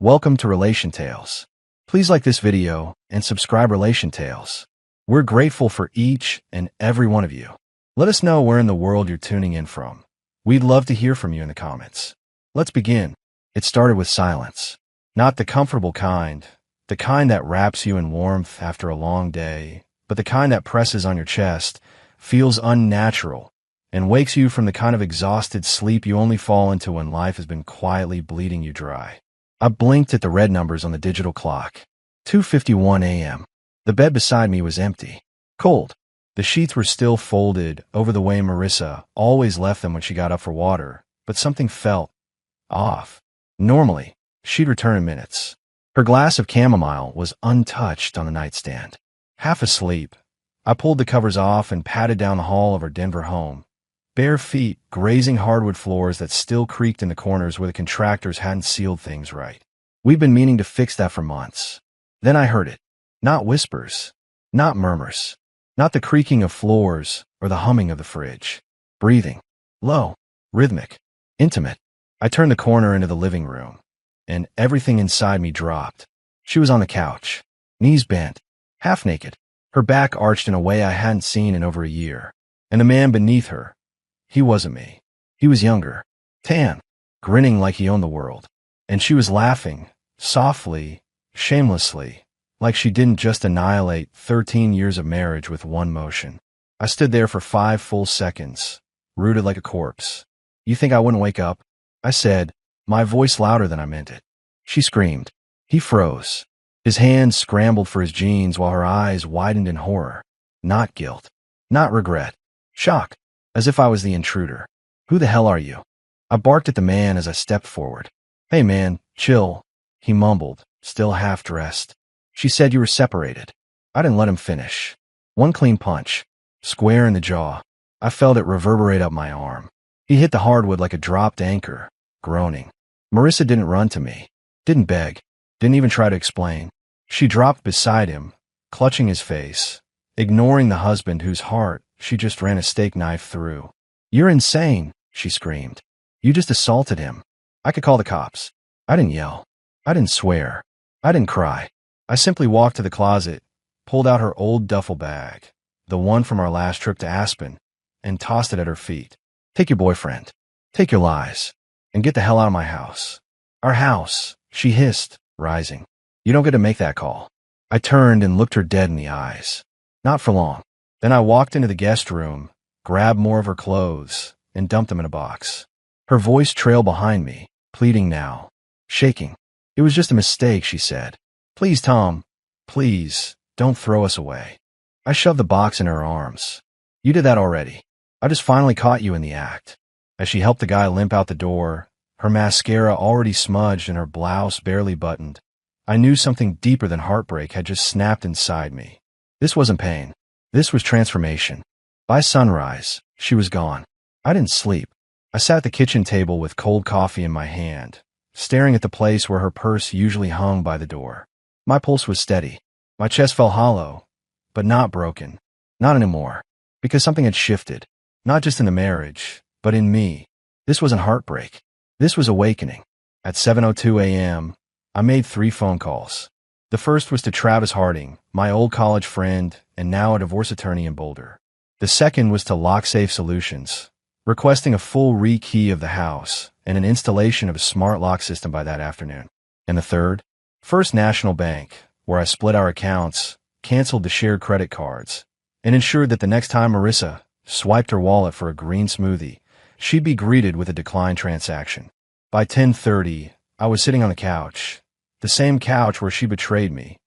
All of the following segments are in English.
Welcome to Relation Tales. Please like this video and subscribe Relation Tales. We're grateful for each and every one of you. Let us know where in the world you're tuning in from. We'd love to hear from you in the comments. Let's begin. It started with silence. Not the comfortable kind, the kind that wraps you in warmth after a long day, but the kind that presses on your chest, feels unnatural, and wakes you from the kind of exhausted sleep you only fall into when life has been quietly bleeding you dry. I blinked at the red numbers on the digital clock. 2:51 a.m. The bed beside me was empty. Cold. The sheets were still folded over the way Marissa always left them when she got up for water, but something felt off. Normally, she'd return in minutes. Her glass of chamomile was untouched on the nightstand. Half asleep, I pulled the covers off and padded down the hall of her Denver home. Bare feet grazing hardwood floors that still creaked in the corners where the contractors hadn't sealed things right. We'd been meaning to fix that for months. Then I heard it. Not whispers, not murmurs, not the creaking of floors or the humming of the fridge. Breathing. Low, rhythmic, intimate. I turned the corner into the living room, and everything inside me dropped. She was on the couch, knees bent, half naked, her back arched in a way I hadn't seen in over a year. And the man beneath her, he wasn't me. He was younger, tan, grinning like he owned the world. And she was laughing, softly, shamelessly, like she didn't just annihilate 13 years of marriage with one motion. I stood there for 5 full seconds, rooted like a corpse. You think I wouldn't wake up? I said, my voice louder than I meant it. She screamed. He froze. His hands scrambled for his jeans while her eyes widened in horror. Not guilt. Not regret. Shock. As if I was the intruder. Who the hell are you? I barked at the man as I stepped forward. Hey man, chill, he mumbled, still half-dressed. She said you were separated. I didn't let him finish. One clean punch. Square in the jaw. I felt it reverberate up my arm. He hit the hardwood like a dropped anchor, groaning. Marissa didn't run to me. Didn't beg. Didn't even try to explain. She dropped beside him, clutching his face, ignoring the husband whose heart she just ran a steak knife through. You're insane, she screamed. You just assaulted him. I could call the cops. I didn't yell. I didn't swear. I didn't cry. I simply walked to the closet, pulled out her old duffel bag, the one from our last trip to Aspen, and tossed it at her feet. Take your boyfriend. Take your lies. And get the hell out of my house. Our house, she hissed, rising. You don't get to make that call. I turned and looked her dead in the eyes. Not for long. Then I walked into the guest room, grabbed more of her clothes, and dumped them in a box. Her voice trailed behind me, pleading now, shaking. It was just a mistake, she said. Please, Tom. Please, don't throw us away. I shoved the box in her arms. You did that already. I just finally caught you in the act. As she helped the guy limp out the door, her mascara already smudged and her blouse barely buttoned, I knew something deeper than heartbreak had just snapped inside me. This wasn't pain. This was transformation. By sunrise, she was gone. I didn't sleep. I sat at the kitchen table with cold coffee in my hand, staring at the place where her purse usually hung by the door. My pulse was steady. My chest felt hollow, but not broken. Not anymore. Because something had shifted. Not just in the marriage, but in me. This wasn't heartbreak. This was awakening. At 7:02 a.m., I made 3 phone calls. The first was to Travis Harding, my old college friend and now a divorce attorney in Boulder. The second was to LockSafe Solutions, requesting a full rekey of the house and an installation of a smart lock system by that afternoon. And the third? First National Bank, where I split our accounts, canceled the shared credit cards, and ensured that the next time Marissa swiped her wallet for a green smoothie, she'd be greeted with a declined transaction. By 10:30, I was sitting on the couch, the same couch where she betrayed me,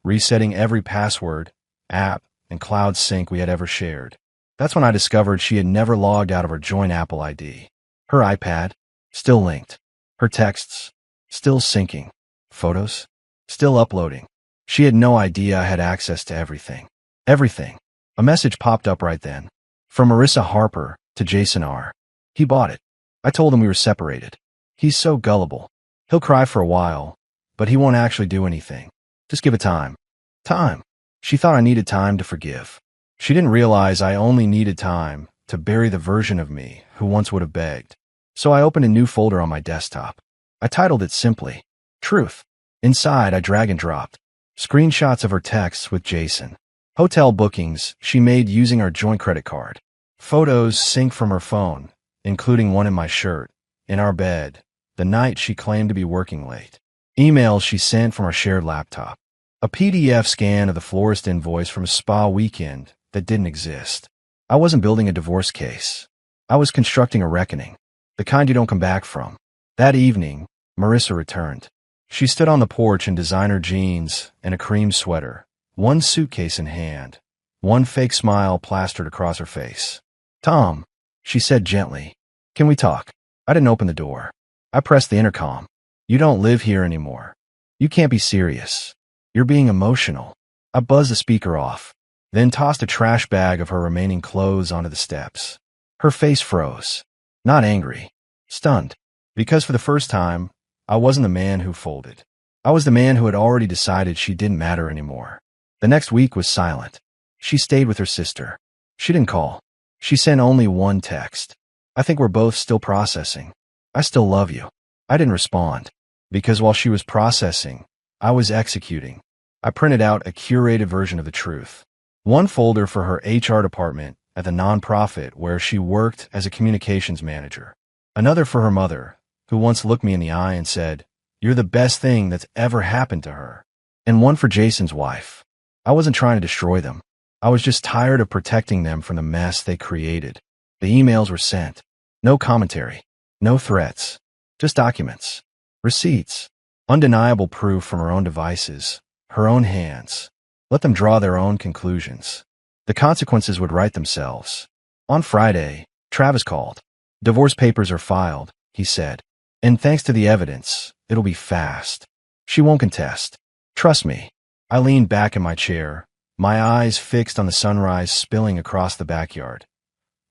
resetting every password, app, and cloud sync we had ever shared. That's when I discovered she had never logged out of her joint Apple ID. Her iPad, still linked. Her texts, still syncing. Photos, still uploading. She had no idea I had access to everything. Everything. A message popped up right then. From Marissa Harper to Jason R. He bought it. I told him we were separated. He's so gullible. He'll cry for a while, but he won't actually do anything. Just give it time. Time. She thought I needed time to forgive. She didn't realize I only needed time to bury the version of me who once would have begged. So I opened a new folder on my desktop. I titled it simply, Truth. Inside, I drag and dropped screenshots of her texts with Jason. Hotel bookings she made using our joint credit card. Photos synced from her phone, including one in my shirt, in our bed, the night she claimed to be working late. Emails she sent from our shared laptop. A PDF scan of the florist invoice from a spa weekend that didn't exist. I wasn't building a divorce case. I was constructing a reckoning, the kind you don't come back from. That evening, Marissa returned. She stood on the porch in designer jeans and a cream sweater, one suitcase in hand, one fake smile plastered across her face. "Tom," she said gently, "can we talk?" I didn't open the door. I pressed the intercom. "You don't live here anymore. You can't be serious. You're being emotional." I buzzed the speaker off, then tossed a trash bag of her remaining clothes onto the steps. Her face froze. Not angry. Stunned. Because for the first time, I wasn't the man who folded. I was the man who had already decided she didn't matter anymore. The next week was silent. She stayed with her sister. She didn't call. She sent only one text. "I think we're both still processing. I still love you." I didn't respond, because while she was processing, I was executing. I printed out a curated version of the truth. One folder for her HR department at the nonprofit where she worked as a communications manager. Another for her mother, who once looked me in the eye and said, "You're the best thing that's ever happened to her." And one for Jason's wife. I wasn't trying to destroy them. I was just tired of protecting them from the mess they created. The emails were sent. No commentary. No threats. Just documents. Receipts. Undeniable proof from her own devices. Her own hands. Let them draw their own conclusions. The consequences would write themselves. On Friday, Travis called. "Divorce papers are filed," he said. "And thanks to the evidence, it'll be fast. She won't contest. Trust me." I leaned back in my chair, my eyes fixed on the sunrise spilling across the backyard.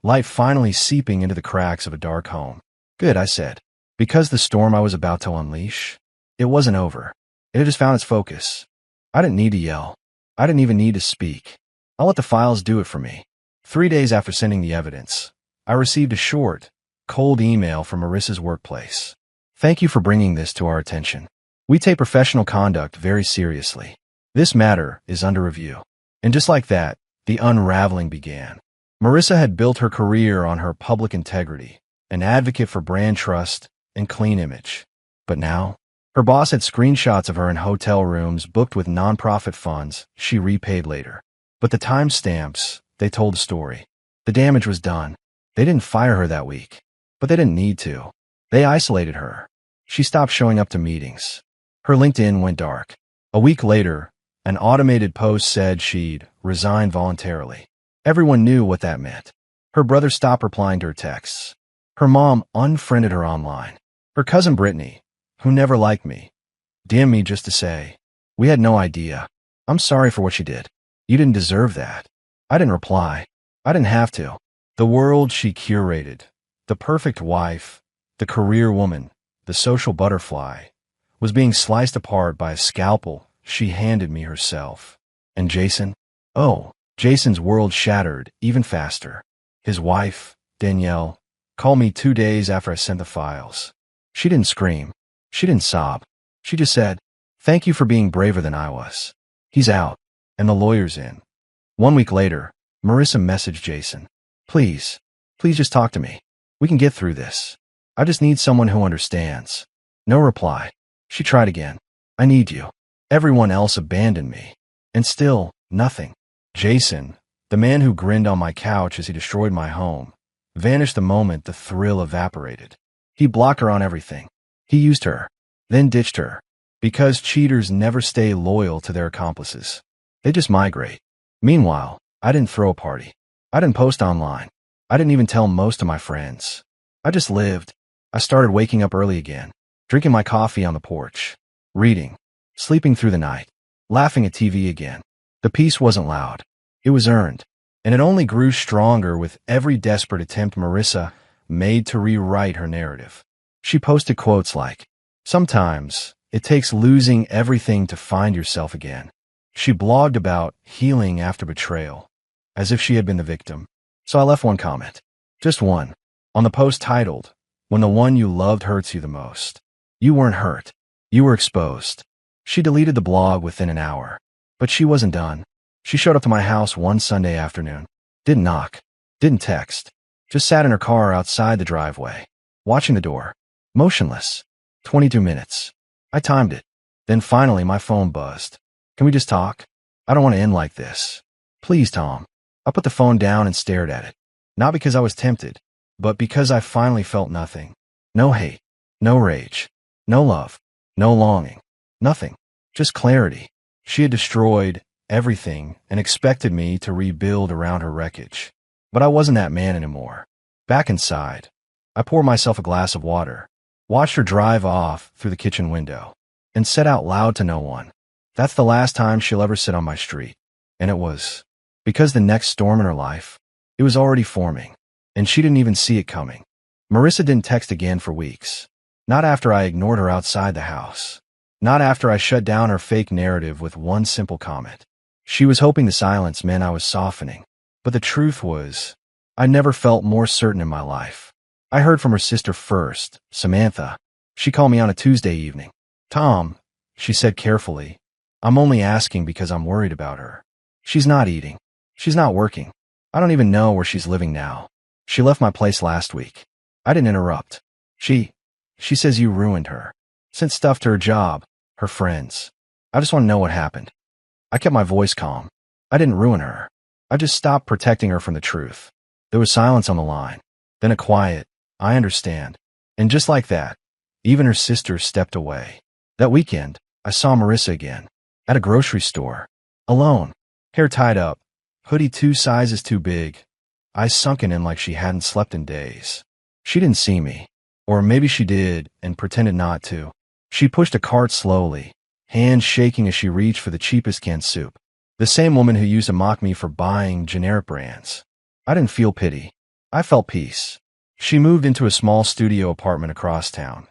Light finally seeping into the cracks of a dark home. "Good," I said. Because the storm I was about to unleash, it wasn't over. It had just found its focus. I didn't need to yell. I didn't even need to speak. I'll let the files do it for me. 3 days after sending the evidence, I received a short, cold email from Marissa's workplace. "Thank you for bringing this to our attention. We take professional conduct very seriously. This matter is under review." And just like that, the unraveling began. Marissa had built her career on her public integrity, an advocate for brand trust and clean image. But now, her boss had screenshots of her in hotel rooms booked with nonprofit funds she repaid later. But the timestamps, they told the story. The damage was done. They didn't fire her that week, but they didn't need to. They isolated her. She stopped showing up to meetings. Her LinkedIn went dark. A week later, an automated post said she'd resigned voluntarily. Everyone knew what that meant. Her brother stopped replying to her texts. Her mom unfriended her online. Her cousin Brittany, who never liked me, DM'd me just to say, "We had no idea. I'm sorry for what she did. You didn't deserve that." I didn't reply. I didn't have to. The world she curated, the perfect wife, the career woman, the social butterfly, was being sliced apart by a scalpel she handed me herself. And Jason? Oh, Jason's world shattered even faster. His wife, Danielle, called me 2 days after I sent the files. She didn't scream. She didn't sob. She just said, "Thank you for being braver than I was. He's out, and the lawyer's in." 1 week later, Marissa messaged Jason. Please just talk to me. We can get through this. I just need someone who understands." No reply. She tried again. "I need you. Everyone else abandoned me." And still, nothing. Jason, the man who grinned on my couch as he destroyed my home, vanished the moment the thrill evaporated. He blocked her on everything. He used her, then ditched her. Because cheaters never stay loyal to their accomplices. They just migrate. Meanwhile, I didn't throw a party. I didn't post online. I didn't even tell most of my friends. I just lived. I started waking up early again, drinking my coffee on the porch, reading, sleeping through the night, laughing at TV again. The peace wasn't loud. It was earned. And it only grew stronger with every desperate attempt Marissa made to rewrite her narrative. She posted quotes like, "Sometimes it takes losing everything to find yourself again." She blogged about healing after betrayal, as if she had been the victim. So I left one comment. Just one. On the post titled, "When the one you loved hurts you the most." You weren't hurt. You were exposed. She deleted the blog within an hour. But she wasn't done. She showed up to my house one Sunday afternoon. Didn't knock. Didn't text. Just sat in her car outside the driveway, watching the door. Motionless. 22 minutes. I timed it. Then finally my phone buzzed. Can we just talk? I don't want to end like this. Please, Tom. I put the phone down and stared at it. Not because I was tempted, but because I finally felt nothing. No hate. No rage. No love. No longing. Nothing. Just clarity. She had destroyed everything and expected me to rebuild around her wreckage. But I wasn't that man anymore. Back inside, I poured myself a glass of water, watched her drive off through the kitchen window, and said out loud to no one, "That's the last time she'll ever sit on my street." And it was. Because the next storm in her life, it was already forming, and she didn't even see it coming. Marissa didn't text again for weeks. Not after I ignored her outside the house. Not after I shut down her fake narrative with one simple comment. She was hoping the silence meant I was softening. But the truth was, I never felt more certain in my life. I heard from her sister first, Samantha. She called me on a Tuesday evening. "Tom," she said carefully, "I'm only asking because I'm worried about her. She's not eating. She's not working. I don't even know where she's living now. She left my place last week." I didn't interrupt. She says you ruined her. Sent stuff to her job, her friends. I just want to know what happened. I kept my voice calm. I didn't ruin her. I just stopped protecting her from the truth. There was silence on the line. Then a quiet, "I understand." And just like that, even her sister stepped away. That weekend, I saw Marissa again. At a grocery store. Alone. Hair tied up. Hoodie 2 sizes too big. Eyes sunken in like she hadn't slept in days. She didn't see me. Or maybe she did and pretended not to. She pushed a cart slowly, hands shaking as she reached for the cheapest canned soup. The same woman who used to mock me for buying generic brands. I didn't feel pity. I felt peace. She moved into a small studio apartment across town.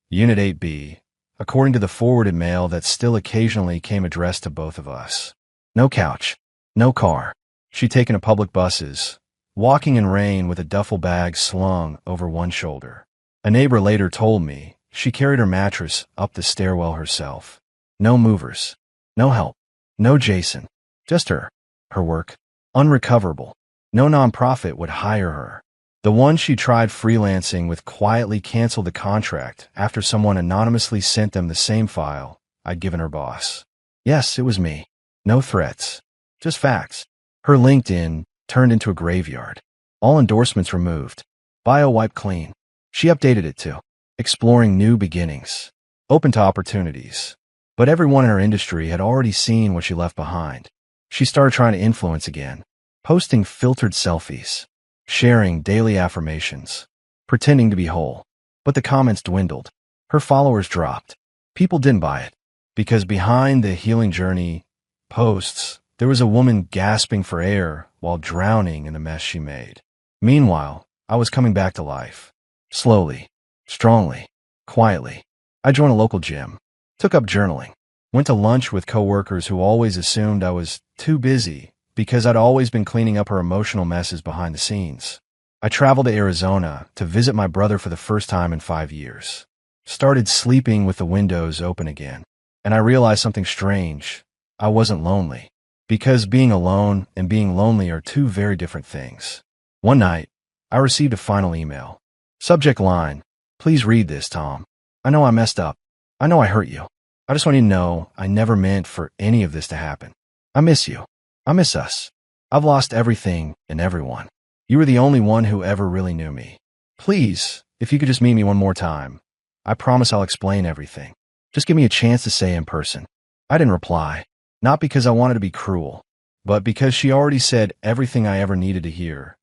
Unit 8B, according to the forwarded mail that still occasionally came addressed to both of us. No couch. No car. She'd taken to public buses, walking in rain with a duffel bag slung over one shoulder. A neighbor later told me she carried her mattress up the stairwell herself. No movers. No help. No Jason. Just her. Her work. Unrecoverable. No nonprofit would hire her. The one she tried freelancing with quietly canceled the contract after someone anonymously sent them the same file I'd given her boss. Yes, it was me. No threats. Just facts. Her LinkedIn turned into a graveyard. All endorsements removed. Bio wiped clean. She updated it too. Exploring new beginnings. Open to opportunities. But everyone in her industry had already seen what she left behind. She started trying to influence again. Posting filtered selfies. Sharing daily affirmations. Pretending to be whole. But the comments dwindled. Her followers dropped. People didn't buy it. Because behind the healing journey posts, there was a woman gasping for air while drowning in the mess she made. Meanwhile, I was coming back to life. Slowly. Strongly. Quietly. I joined a local gym. Took up journaling. Went to lunch with coworkers who always assumed I was too busy because I'd always been cleaning up her emotional messes behind the scenes. I traveled to Arizona to visit my brother for the first time in 5 years. Started sleeping with the windows open again. And I realized something strange. I wasn't lonely. Because being alone and being lonely are two very different things. One night, I received a final email. Subject line, "Please read this, Tom. I know I messed up. I know I hurt you. I just want you to know I never meant for any of this to happen. I miss you. I miss us. I've lost everything and everyone. You were the only one who ever really knew me. Please, if you could just meet me one more time. I promise I'll explain everything. Just give me a chance to say in person." I didn't reply. Not because I wanted to be cruel, but because she already said everything I ever needed to hear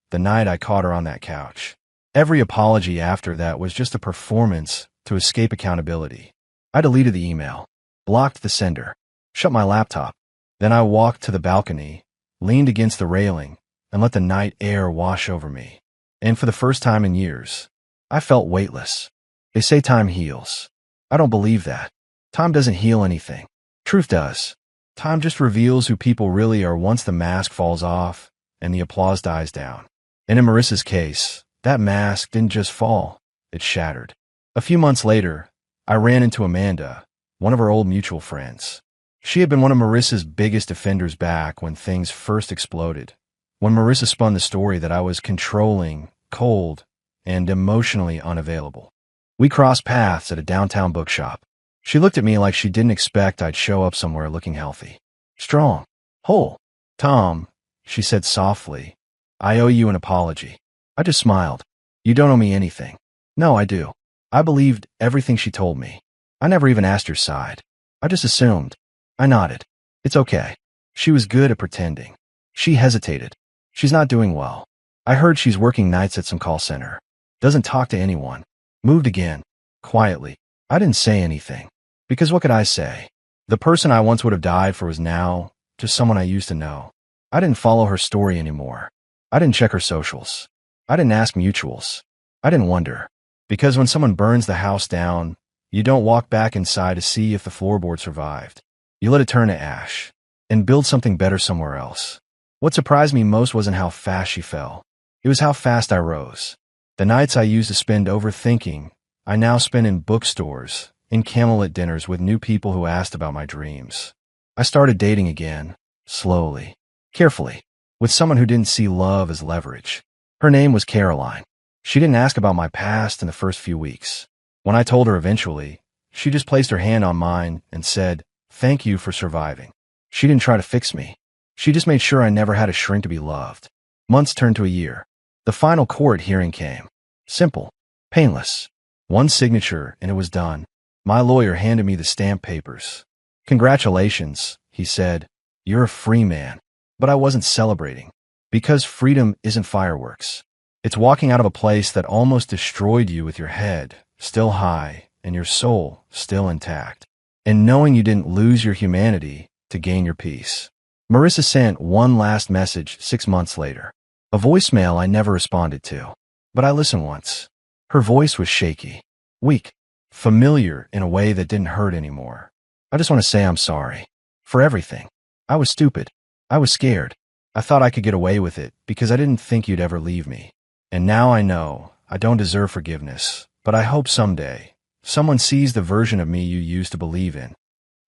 the night I caught her on that couch. Every apology after that was just a performance to escape accountability. I deleted the email, blocked the sender, shut my laptop. Then I walked to the balcony, leaned against the railing, and let the night air wash over me. And for the first time in years, I felt weightless. They say time heals. I don't believe that. Time doesn't heal anything. Truth does. Time just reveals who people really are once the mask falls off and the applause dies down. And in Marissa's case, that mask didn't just fall, it shattered. A few months later, I ran into Amanda, one of our old mutual friends. She had been one of Marissa's biggest defenders back when things first exploded. When Marissa spun the story that I was controlling, cold, and emotionally unavailable. We crossed paths at a downtown bookshop. She looked at me like she didn't expect I'd show up somewhere looking healthy. Strong. Whole. Tom, she said softly, I owe you an apology. I just smiled. You don't owe me anything. No, I do. I believed everything she told me. I never even asked her side. I just assumed. I nodded. It's okay. She was good at pretending. She hesitated. She's not doing well. I heard she's working nights at some call center. Doesn't talk to anyone. Moved again. Quietly. I didn't say anything. Because what could I say? The person I once would have died for was now just someone I used to know. I didn't follow her story anymore. I didn't check her socials. I didn't ask mutuals. I didn't wonder. Because when someone burns the house down, you don't walk back inside to see if the floorboard survived. You let it turn to ash and build something better somewhere else. What surprised me most wasn't how fast she fell. It was how fast I rose. The nights I used to spend overthinking, I now spend in bookstores, in candlelit dinners with new people who asked about my dreams. I started dating again, slowly, carefully, with someone who didn't see love as leverage. Her name was Caroline. She didn't ask about my past in the first few weeks. When I told her eventually, she just placed her hand on mine and said, "Thank you for surviving." She didn't try to fix me. She just made sure I never had to shrink to be loved. Months turned to a year. The final court hearing came. Simple. Painless. One signature and it was done. My lawyer handed me the stamp papers. "Congratulations," he said. "You're a free man." But I wasn't celebrating. Because freedom isn't fireworks. It's walking out of a place that almost destroyed you with your head still high and your soul still intact. And knowing you didn't lose your humanity to gain your peace. Marissa sent one last message 6 months later. A voicemail I never responded to. But I listened once. Her voice was shaky, weak, familiar in a way that didn't hurt anymore. "I just want to say I'm sorry. For everything. I was stupid. I was scared. I thought I could get away with it because I didn't think you'd ever leave me. And now I know I don't deserve forgiveness, but I hope someday someone sees the version of me you used to believe in."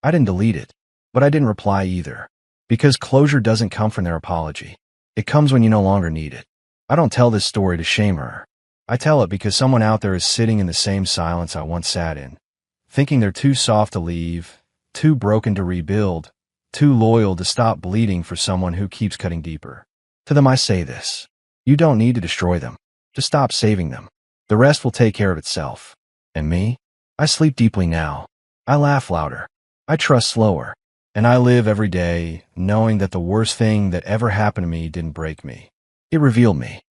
I didn't delete it, but I didn't reply either. Because closure doesn't come from their apology. It comes when you no longer need it. I don't tell this story to shame her. I tell it because someone out there is sitting in the same silence I once sat in, thinking they're too soft to leave, too broken to rebuild, too loyal to stop bleeding for someone who keeps cutting deeper. To them I say this. You don't need to destroy them. Just stop saving them. The rest will take care of itself. And me? I sleep deeply now. I laugh louder. I trust slower. And I live every day knowing that the worst thing that ever happened to me didn't break me. It revealed me.